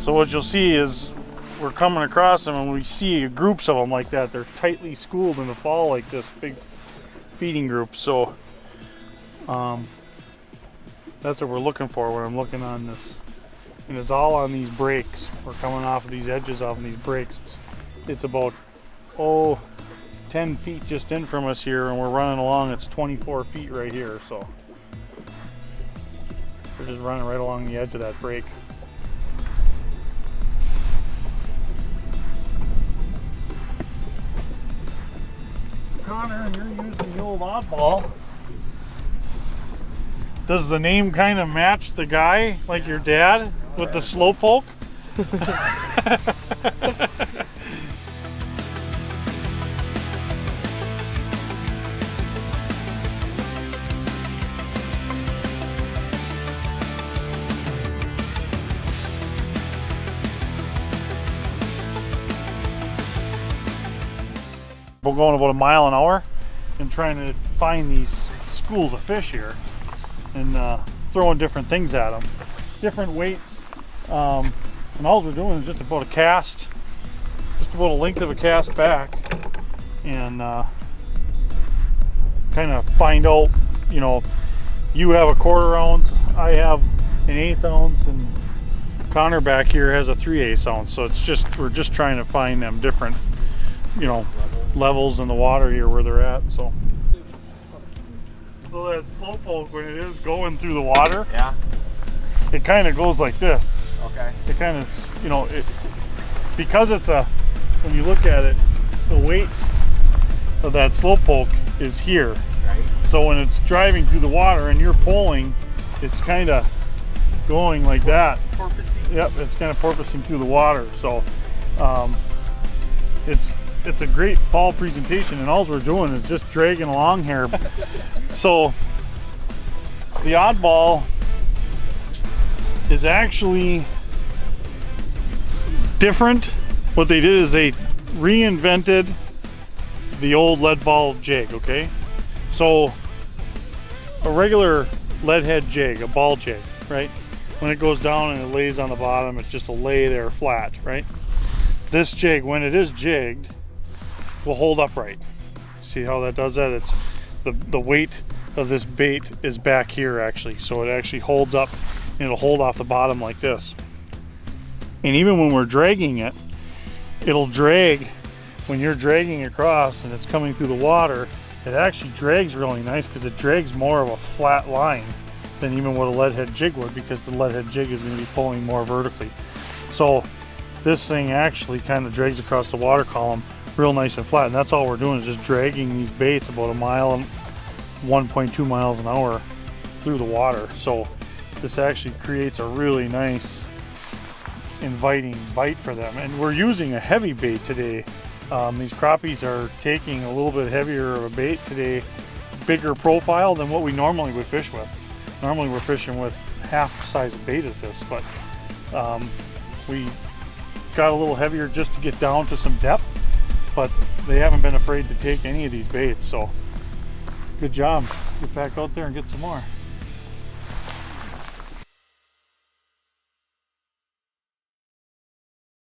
So what you'll see is we're coming across them and we see groups of them like that. They're tightly schooled in the fall like this, big feeding group. So that's what we're looking for when I'm looking on this. And it's all on these breaks. We're coming off of these edges off of these breaks. It's about 10 feet just in from us here, and we're running along. It's 24 feet right here, so we're just running right along the edge of that break. Connor, you're using the old oddball. Does the name kind of match the guy, like your dad, with the slowpoke? We're going about a mile an hour and trying to find these schools of fish here and throwing different things at them, different weights, and all we're doing is just about a cast, just about a length of a cast back, and kind of find out, you know, you have a 1/4 ounce, I have an 1/8 ounce, and Connor back here has a 3/8 ounce. So it's just, we're just trying to find them different, you know, levels in the water here where they're at. So that slowpoke, when it is going through the water, yeah, it kind of goes like this. Okay. It kind of, you know, it, because it's a, when you look at it, the weight of that slowpoke is here. Right. So when it's driving through the water and you're pulling, it's kind of going like that. Porpoising. Yep, it's kind of porpoising through the water. So it's a great fall presentation, and all we're doing is just dragging along here. So the oddball is actually different. What they did is they reinvented the old lead ball jig, okay? So a regular lead head jig, a ball jig, right? When it goes down and it lays on the bottom, it's just a lay there flat, right? This jig, when it is jigged, will hold upright. See how that does that? It's the weight of this bait is back here actually, so it actually holds up and it'll hold off the bottom like this. And even when we're dragging it, it'll drag. When you're dragging across and it's coming through the water, it actually drags really nice because it drags more of a flat line than even what a lead head jig would, because the lead head jig is going to be pulling more vertically. So this thing actually kind of drags across the water column real nice and flat, and that's all we're doing is just dragging these baits about a mile and 1.2 miles an hour through the water. So this actually creates a really nice inviting bite for them, and we're using a heavy bait today. These crappies are taking a little bit heavier of a bait today, bigger profile than what we normally would fish with. Normally we're fishing with half the size of bait as this, but we got a little heavier just to get down to some depth, but they haven't been afraid to take any of these baits, so good job. Get back out there and get some more.